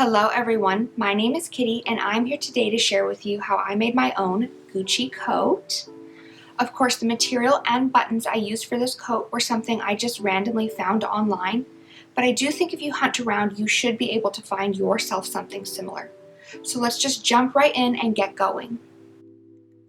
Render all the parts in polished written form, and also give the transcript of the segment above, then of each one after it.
Hello everyone, my name is Kitty and I'm here today to share with you how I made my own Gucci coat. Of course, the material and buttons I used for this coat were something I just randomly found online, but I do think if you hunt around, you should be able to find yourself something similar. So let's just jump right in and get going.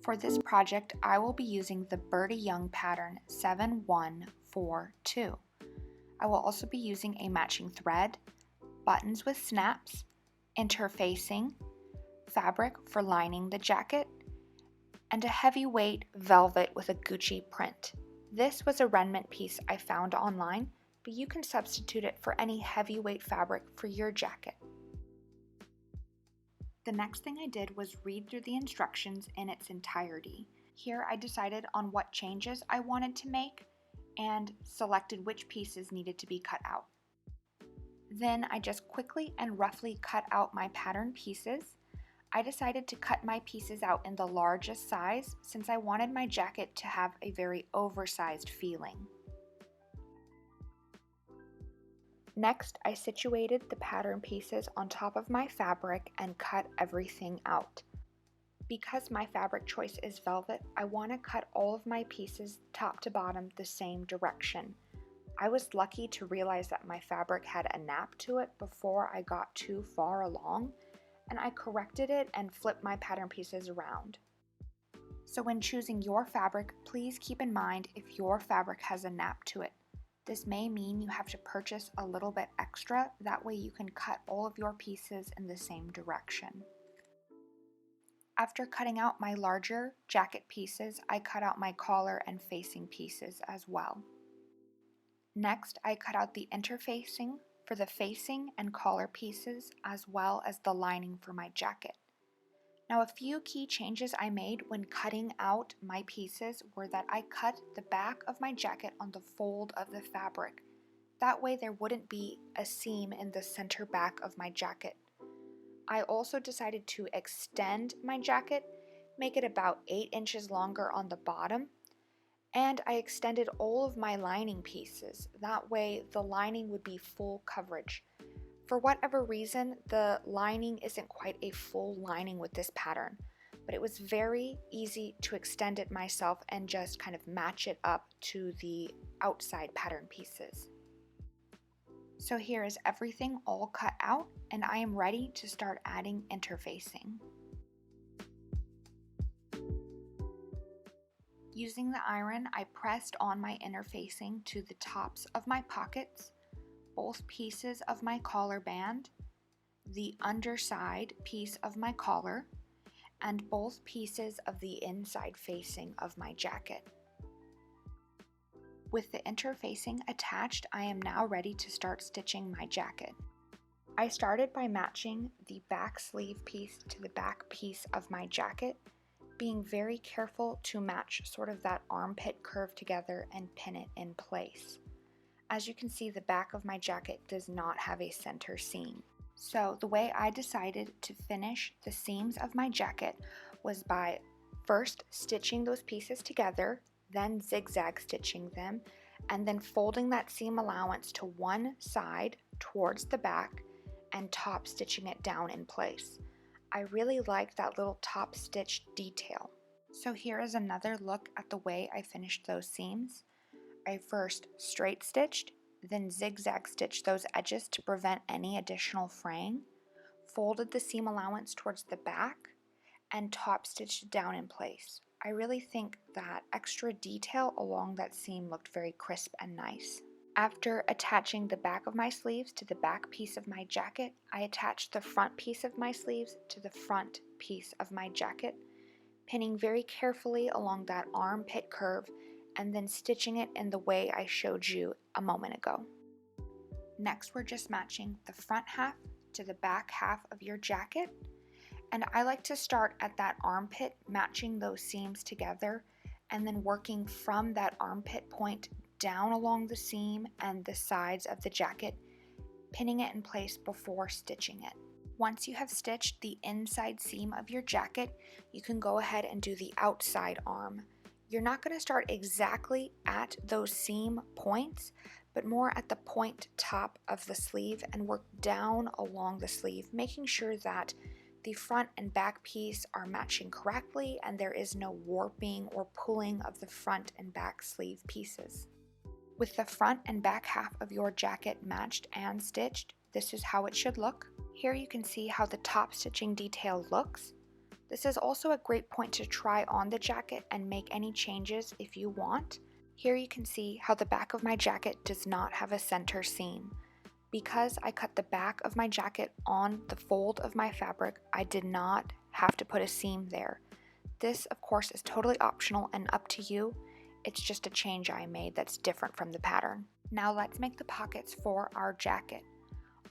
For this project, I will be using the Burda Young pattern 7142. I will also be using a matching thread, buttons with snaps, interfacing, fabric for lining the jacket, and a heavyweight velvet with a Gucci print. This was a remnant piece I found online, but you can substitute it for any heavyweight fabric for your jacket. The next thing I did was read through the instructions in its entirety. Here I decided on what changes I wanted to make and selected which pieces needed to be cut out. Then I just quickly and roughly cut out my pattern pieces. I decided to cut my pieces out in the largest size since I wanted my jacket to have a very oversized feeling. Next, I situated the pattern pieces on top of my fabric and cut everything out. Because my fabric choice is velvet, I want to cut all of my pieces top to bottom the same direction. I was lucky to realize that my fabric had a nap to it before I got too far along, and I corrected it and flipped my pattern pieces around. So when choosing your fabric, please keep in mind if your fabric has a nap to it. This may mean you have to purchase a little bit extra, that way you can cut all of your pieces in the same direction. After cutting out my larger jacket pieces, I cut out my collar and facing pieces as well. Next, I cut out the interfacing for the facing and collar pieces as well as the lining for my jacket. Now, a few key changes I made when cutting out my pieces were that I cut the back of my jacket on the fold of the fabric. That way there wouldn't be a seam in the center back of my jacket. I also decided to extend my jacket, make it about 8 inches longer on the bottom, and I extended all of my lining pieces. That way the lining would be full coverage. For whatever reason, the lining isn't quite a full lining with this pattern, but it was very easy to extend it myself and just kind of match it up to the outside pattern pieces. So here is everything all cut out, and I am ready to start adding interfacing. Using the iron, I pressed on my interfacing to the tops of my pockets, both pieces of my collar band, the underside piece of my collar, and both pieces of the inside facing of my jacket. With the interfacing attached, I am now ready to start stitching my jacket. I started by matching the back sleeve piece to the back piece of my jacket, being very careful to match sort of that armpit curve together and pin it in place. As you can see, the back of my jacket does not have a center seam. So the way I decided to finish the seams of my jacket was by first stitching those pieces together, then zigzag stitching them, and then folding that seam allowance to one side towards the back and top stitching it down in place. I really liked that little top stitch detail. So here is another look at the way I finished those seams. I first straight stitched, then zigzag stitched those edges to prevent any additional fraying, folded the seam allowance towards the back, and top stitched it down in place. I really think that extra detail along that seam looked very crisp and nice. After attaching the back of my sleeves to the back piece of my jacket, I attached the front piece of my sleeves to the front piece of my jacket, pinning very carefully along that armpit curve and then stitching it in the way I showed you a moment ago. Next, we're just matching the front half to the back half of your jacket, and I like to start at that armpit, matching those seams together, and then working from that armpit point down along the seam and the sides of the jacket, pinning it in place before stitching it. Once you have stitched the inside seam of your jacket, you can go ahead and do the outside arm. You're not going to start exactly at those seam points, but more at the point top of the sleeve and work down along the sleeve, making sure that the front and back piece are matching correctly and there is no warping or pulling of the front and back sleeve pieces. With the front and back half of your jacket matched and stitched, this is how it should look. Here you can see how the top stitching detail looks. This is also a great point to try on the jacket and make any changes if you want. Here you can see how the back of my jacket does not have a center seam. Because I cut the back of my jacket on the fold of my fabric, I did not have to put a seam there. This, of course, is totally optional and up to you. It's just a change I made that's different from the pattern. Now let's make the pockets for our jacket.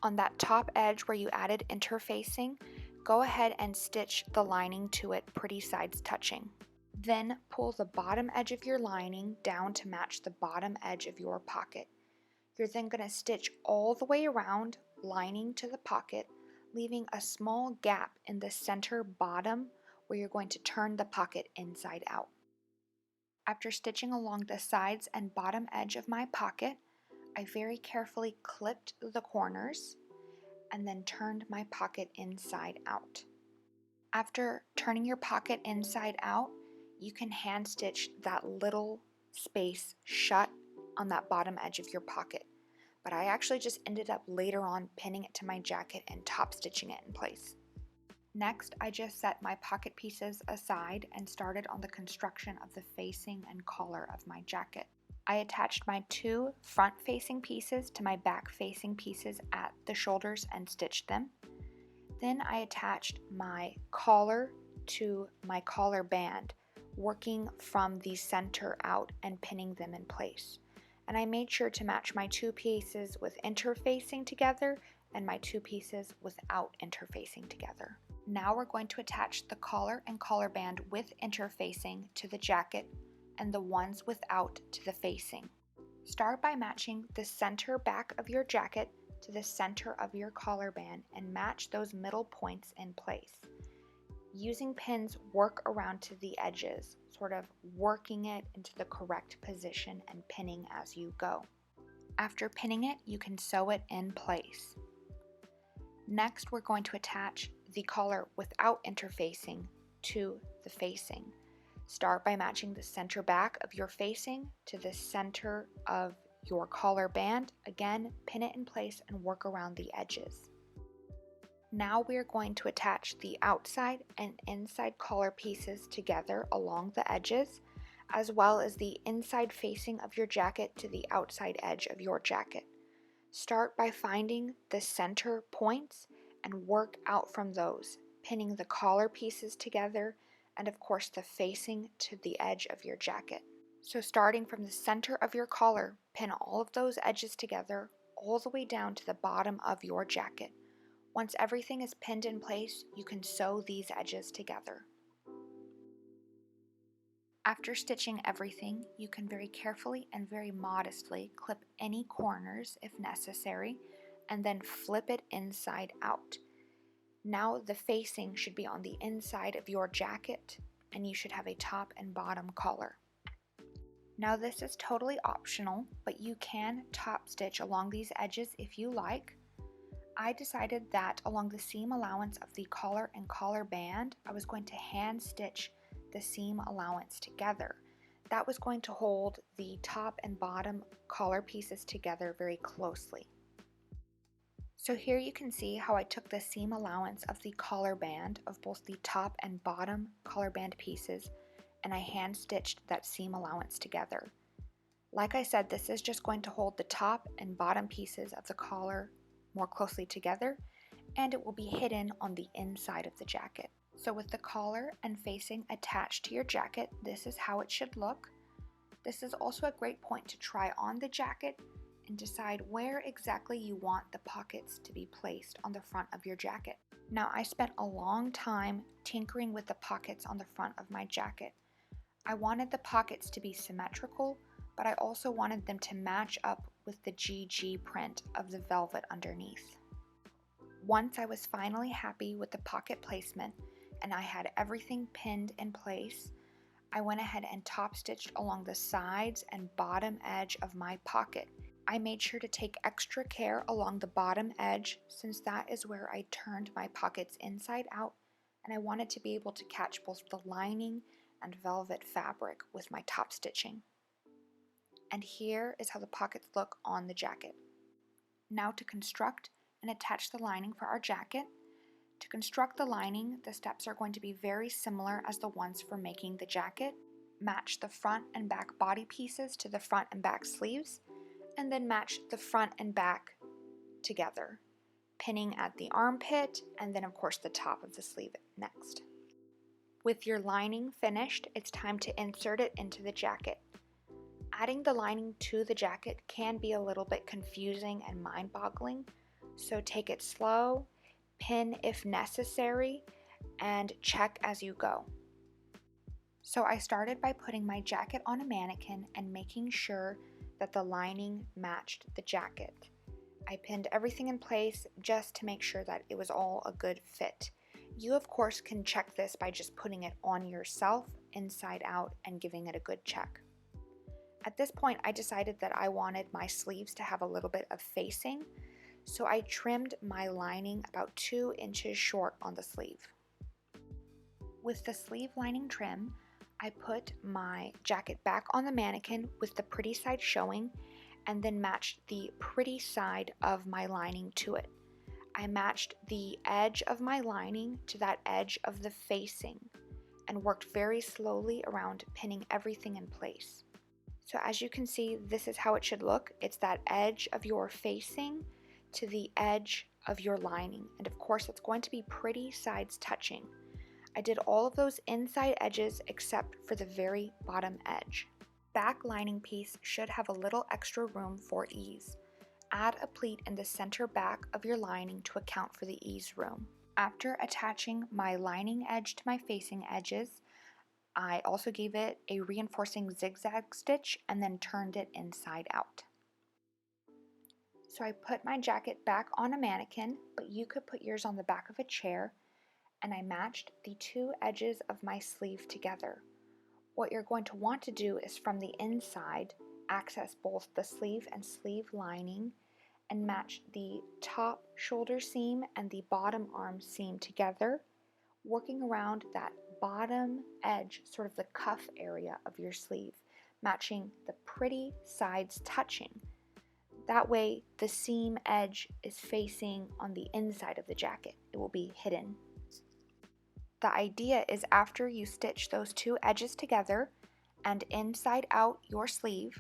On that top edge where you added interfacing, go ahead and stitch the lining to it, pretty sides touching. Then pull the bottom edge of your lining down to match the bottom edge of your pocket. You're then going to stitch all the way around, lining to the pocket, leaving a small gap in the center bottom where you're going to turn the pocket inside out. After stitching along the sides and bottom edge of my pocket, I very carefully clipped the corners and then turned my pocket inside out. After turning your pocket inside out, you can hand stitch that little space shut on that bottom edge of your pocket. But I actually just ended up later on pinning it to my jacket and top stitching it in place. Next, I just set my pocket pieces aside and started on the construction of the facing and collar of my jacket. I attached my two front-facing pieces to my back-facing pieces at the shoulders and stitched them. Then I attached my collar to my collar band, working from the center out and pinning them in place. And I made sure to match my two pieces with interfacing together and my two pieces without interfacing together. Now we're going to attach the collar and collar band with interfacing to the jacket and the ones without to the facing. Start by matching the center back of your jacket to the center of your collar band and match those middle points in place. Using pins, work around to the edges, sort of working it into the correct position and pinning as you go. After pinning it, you can sew it in place. Next, we're going to attach the collar without interfacing to the facing. Start by matching the center back of your facing to the center of your collar band. Again, pin it in place and work around the edges. Now we are going to attach the outside and inside collar pieces together along the edges, as well as the inside facing of your jacket to the outside edge of your jacket. Start by finding the center points and work out from those, pinning the collar pieces together and of course the facing to the edge of your jacket. So starting from the center of your collar, pin all of those edges together all the way down to the bottom of your jacket. Once everything is pinned in place, you can sew these edges together. After stitching everything, you can very carefully and very modestly clip any corners if necessary, and then flip it inside out. Now the facing should be on the inside of your jacket, and you should have a top and bottom collar. Now this is totally optional, but you can top stitch along these edges if you like. I decided that along the seam allowance of the collar and collar band, I was going to hand stitch the seam allowance together. That was going to hold the top and bottom collar pieces together very closely. So here you can see how I took the seam allowance of the collar band of both the top and bottom collar band pieces and I hand stitched that seam allowance together. Like I said, this is just going to hold the top and bottom pieces of the collar more closely together, and it will be hidden on the inside of the jacket. So with the collar and facing attached to your jacket, this is how it should look. This is also a great point to try on the jacket and decide where exactly you want the pockets to be placed on the front of your jacket. Now I spent a long time tinkering with the pockets on the front of my jacket. I wanted the pockets to be symmetrical, but I also wanted them to match up with the GG print of the velvet underneath. Once I was finally happy with the pocket placement and I had everything pinned in place, I went ahead and top stitched along the sides and bottom edge of my pocket. I made sure to take extra care along the bottom edge since that is where I turned my pockets inside out, and I wanted to be able to catch both the lining and velvet fabric with my top stitching. And here is how the pockets look on the jacket. Now to construct and attach the lining for our jacket. To construct the lining, the steps are going to be very similar as the ones for making the jacket. Match the front and back body pieces to the front and back sleeves, and then match the front and back together, pinning at the armpit and then of course the top of the sleeve next. With your lining finished, it's time to insert it into the jacket. Adding the lining to the jacket can be a little bit confusing and mind-boggling, so take it slow, pin if necessary, and check as you go. So I started by putting my jacket on a mannequin and making sure that the lining matched the jacket. I pinned everything in place just to make sure that it was all a good fit. You of course can check this by just putting it on yourself inside out and giving it a good check. At this point I decided that I wanted my sleeves to have a little bit of facing, so I trimmed my lining about 2 inches short on the sleeve. With the sleeve lining trim, I put my jacket back on the mannequin with the pretty side showing and then matched the pretty side of my lining to it. I matched the edge of my lining to that edge of the facing and worked very slowly around pinning everything in place. So as you can see, this is how it should look. It's that edge of your facing to the edge of your lining, and of course it's going to be pretty sides touching. I did all of those inside edges except for the very bottom edge. Back lining piece should have a little extra room for ease. Add a pleat in the center back of your lining to account for the ease room. After attaching my lining edge to my facing edges, I also gave it a reinforcing zigzag stitch and then turned it inside out. So I put my jacket back on a mannequin, but you could put yours on the back of a chair, and I matched the 2 edges of my sleeve together. What you're going to want to do is from the inside, access both the sleeve and sleeve lining and match the top shoulder seam and the bottom arm seam together, working around that bottom edge, sort of the cuff area of your sleeve, matching the pretty sides touching. That way the seam edge is facing on the inside of the jacket. It will be hidden. The idea is after you stitch those 2 edges together and inside out your sleeve,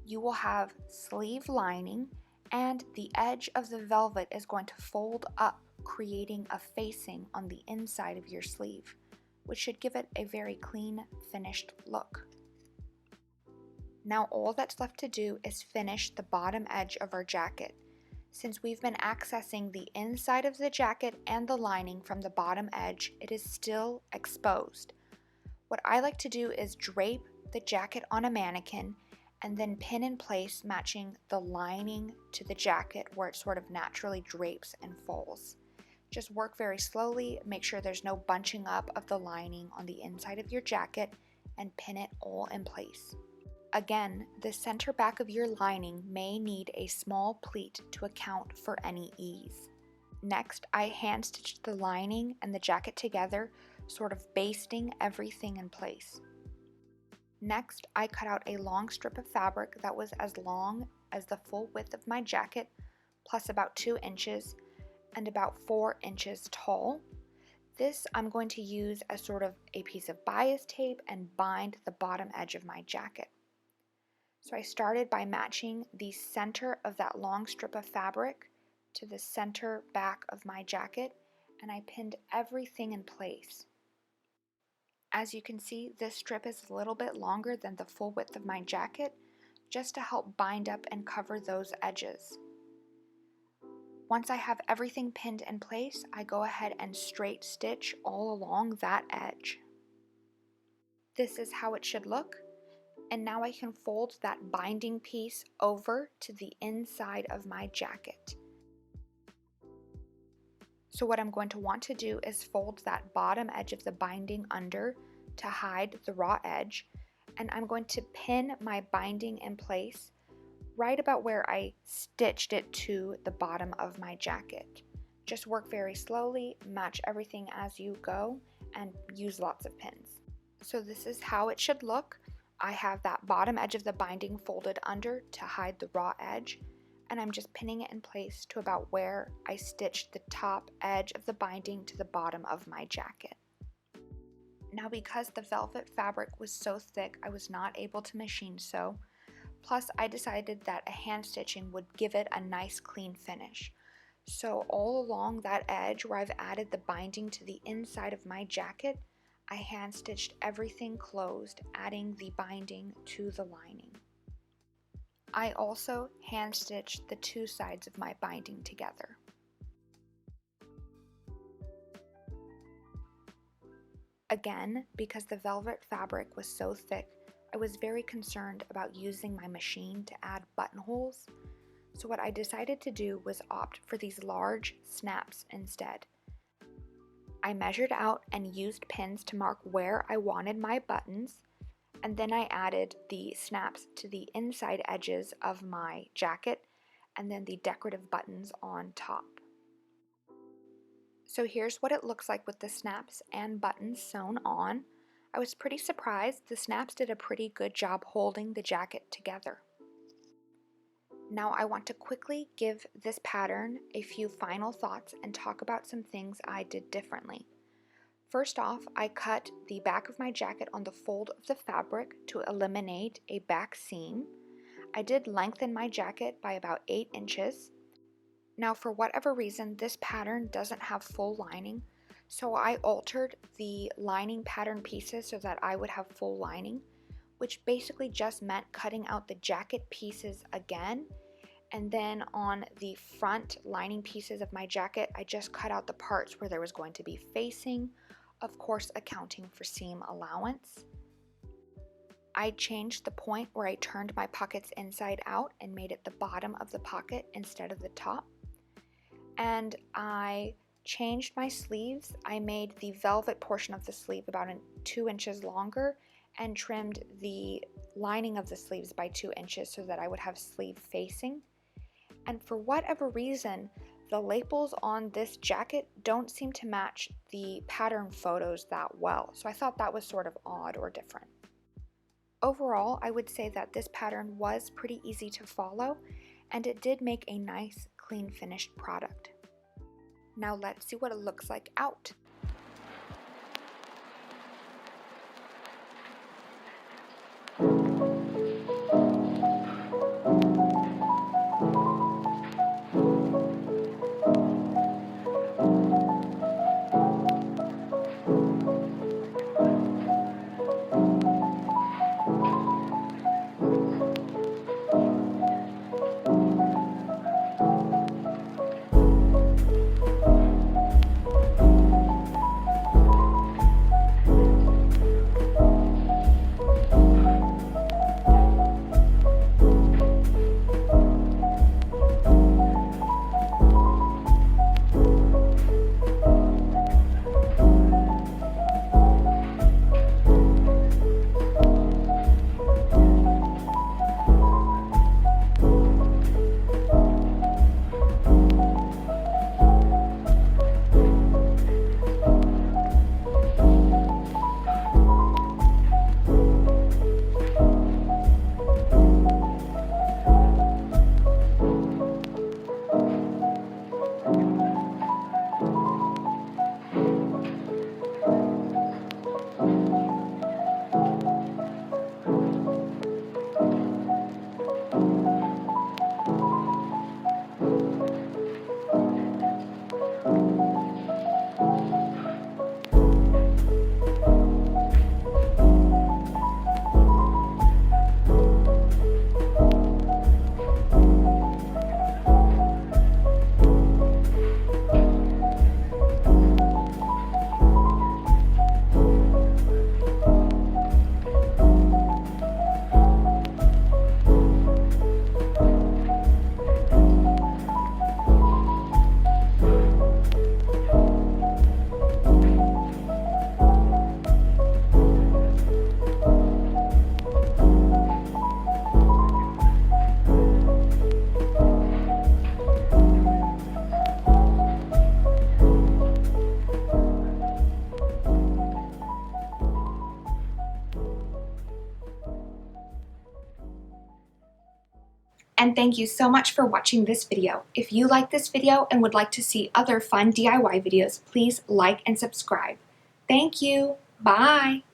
you will have sleeve lining and the edge of the velvet is going to fold up, creating a facing on the inside of your sleeve, which should give it a very clean, finished look. Now all that's left to do is finish the bottom edge of our jacket. Since we've been accessing the inside of the jacket and the lining from the bottom edge, it is still exposed. What I like to do is drape the jacket on a mannequin and then pin in place, matching the lining to the jacket where it sort of naturally drapes and falls. Just work very slowly, make sure there's no bunching up of the lining on the inside of your jacket, and pin it all in place. Again, the center back of your lining may need a small pleat to account for any ease. Next, I hand stitched the lining and the jacket together, sort of basting everything in place. Next, I cut out a long strip of fabric that was as long as the full width of my jacket, plus about 2 inches and about 4 inches tall. This I'm going to use as sort of a piece of bias tape and bind the bottom edge of my jacket. So I started by matching the center of that long strip of fabric to the center back of my jacket, and I pinned everything in place. As you can see, this strip is a little bit longer than the full width of my jacket, just to help bind up and cover those edges. Once I have everything pinned in place, I go ahead and straight stitch all along that edge. This is how it should look. And now I can fold that binding piece over to the inside of my jacket. So what I'm going to want to do is fold that bottom edge of the binding under to hide the raw edge, and I'm going to pin my binding in place right about where I stitched it to the bottom of my jacket. Just work very slowly, match everything as you go, and use lots of pins. So this is how it should look. I have that bottom edge of the binding folded under to hide the raw edge, and I'm just pinning it in place to about where I stitched the top edge of the binding to the bottom of my jacket. Now, because the velvet fabric was so thick, I was not able to machine sew. Plus, I decided that a hand stitching would give it a nice clean finish. So all along that edge where I've added the binding to the inside of my jacket, I hand stitched everything closed, adding the binding to the lining. I also hand stitched the two sides of my binding together. Again, because the velvet fabric was so thick, I was very concerned about using my machine to add buttonholes. So what I decided to do was opt for these large snaps instead. I measured out and used pins to mark where I wanted my buttons, and then I added the snaps to the inside edges of my jacket and then the decorative buttons on top. So here's what it looks like with the snaps and buttons sewn on. I was pretty surprised. The snaps did a pretty good job holding the jacket together. Now I want to quickly give this pattern a few final thoughts and talk about some things I did differently. First off, I cut the back of my jacket on the fold of the fabric to eliminate a back seam. I did lengthen my jacket by about 8 inches. Now for whatever reason, this pattern doesn't have full lining, so I altered the lining pattern pieces so that I would have full lining, which basically just meant cutting out the jacket pieces again, and then on the front lining pieces of my jacket, I just cut out the parts where there was going to be facing, of course accounting for seam allowance. I changed the point where I turned my pockets inside out and made it the bottom of the pocket instead of the top. And I changed my sleeves. I made the velvet portion of the sleeve about 2 inches longer and trimmed the lining of the sleeves by 2 inches so that I would have sleeve facing. And for whatever reason, the lapels on this jacket don't seem to match the pattern photos that well, so I thought that was sort of odd or different. Overall, I would say that this pattern was pretty easy to follow, and it did make a nice, clean finished product. Now let's see what it looks like out. And thank you so much for watching this video. If you like this video and would like to see other fun DIY videos, please like and subscribe. Thank you. Bye.